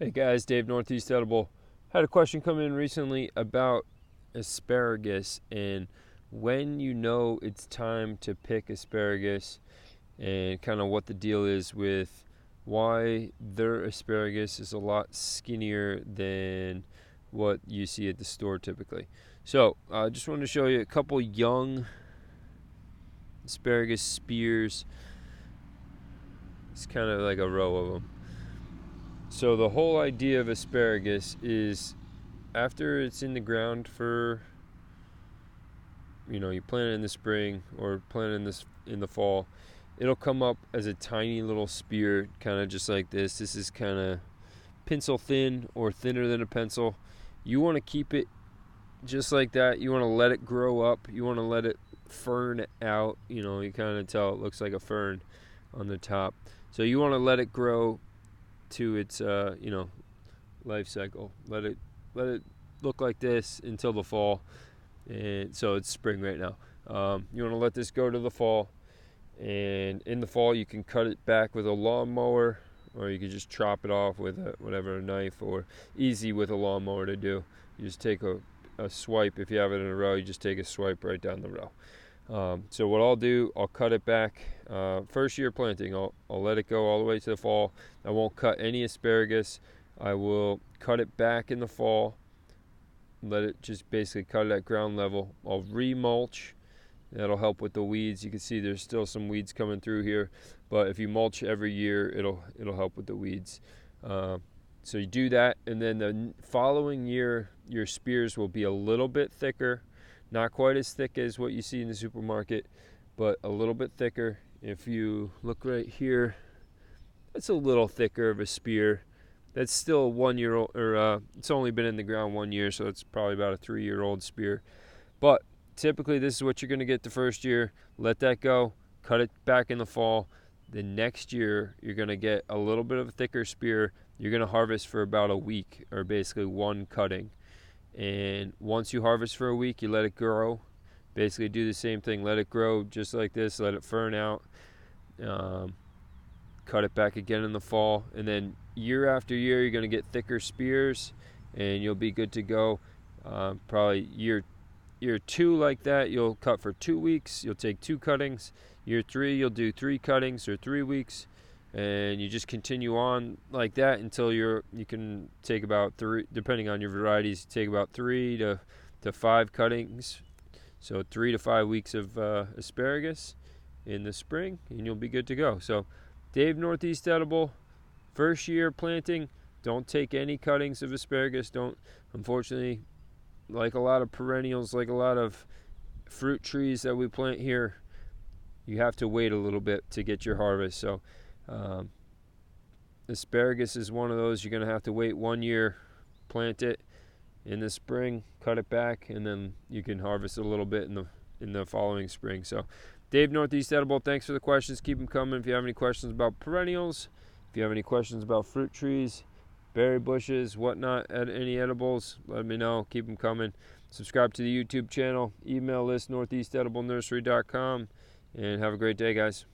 Hey guys, Dave, Northeast Edible. Had a question come in recently about asparagus and when you know it's time to pick asparagus and kind of what the deal is with why their asparagus is a lot skinnier than what you see at the store typically. So I just wanted to show you a couple young asparagus spears. It's kind of like a row of them. So the whole idea of asparagus is after it's in the ground for, you plant it in the spring or plant it in the fall, it'll come up as a tiny little spear, kind of just like this. This is kind of pencil thin or thinner than a pencil. You want to keep it just like that. You want to let it grow up. You want to let it fern out. You kind of tell it looks like a fern on the top. So you want to let it grow to its life cycle. Let it look like this until the fall, and so it's spring right now. You want to let this go to the fall, and in the fall you can cut it back with a lawnmower, or you can just chop it off with a knife, or easy with a lawnmower to do. You just take a swipe. If you have it in a row, you just take a swipe right down the row. So what I'll do, I'll cut it back. First year planting, I'll let it go all the way to the fall. I won't cut any asparagus. I will cut it back in the fall. Let it just basically cut it at ground level. I'll re-mulch. That'll help with the weeds. You can see there's still some weeds coming through here, but if you mulch every year, it'll help with the weeds. So you do that, and then the following year, your spears will be a little bit thicker. Not quite as thick as what you see in the supermarket, but a little bit thicker. If you look right here, it's a little thicker of a spear. That's still 1 year old, or it's only been in the ground 1 year, so it's probably about a 3-year-old spear. But typically this is what you're going to get the first year. Let that go, cut it back in the fall. The next year, you're going to get a little bit of a thicker spear. You're going to harvest for about a week, or basically one cutting. And once you harvest for a week, you let it grow. Basically do the same thing. Let it grow just like this. Let it fern out. Cut it back again in the fall. And then year after year, you're going to get thicker spears, and you'll be good to go. Probably year 2 like that, you'll cut for 2 weeks. You'll take 2 cuttings. Year 3, you'll do 3 cuttings or 3 weeks. And you just continue on like that until you can take about 3, depending on your varieties, take about 3 to 5 cuttings. So 3 to 5 weeks of asparagus in the spring, and you'll be good to go. So Dave, Northeast Edible, first year planting, don't take any cuttings of asparagus. Don't, unfortunately, like a lot of perennials, like a lot of fruit trees that we plant here, you have to wait a little bit to get your harvest. So asparagus is one of those. You're going to have to wait 1 year, plant it in the spring, cut it back, and then you can harvest a little bit in the following spring. So Dave, Northeast Edible, thanks for the questions. Keep them coming. If you have any questions about perennials, if you have any questions about fruit trees, berry bushes, whatnot, any edibles, let me know. Keep them coming. Subscribe to the YouTube channel, email list, northeastediblenursery.com, and have a great day, guys.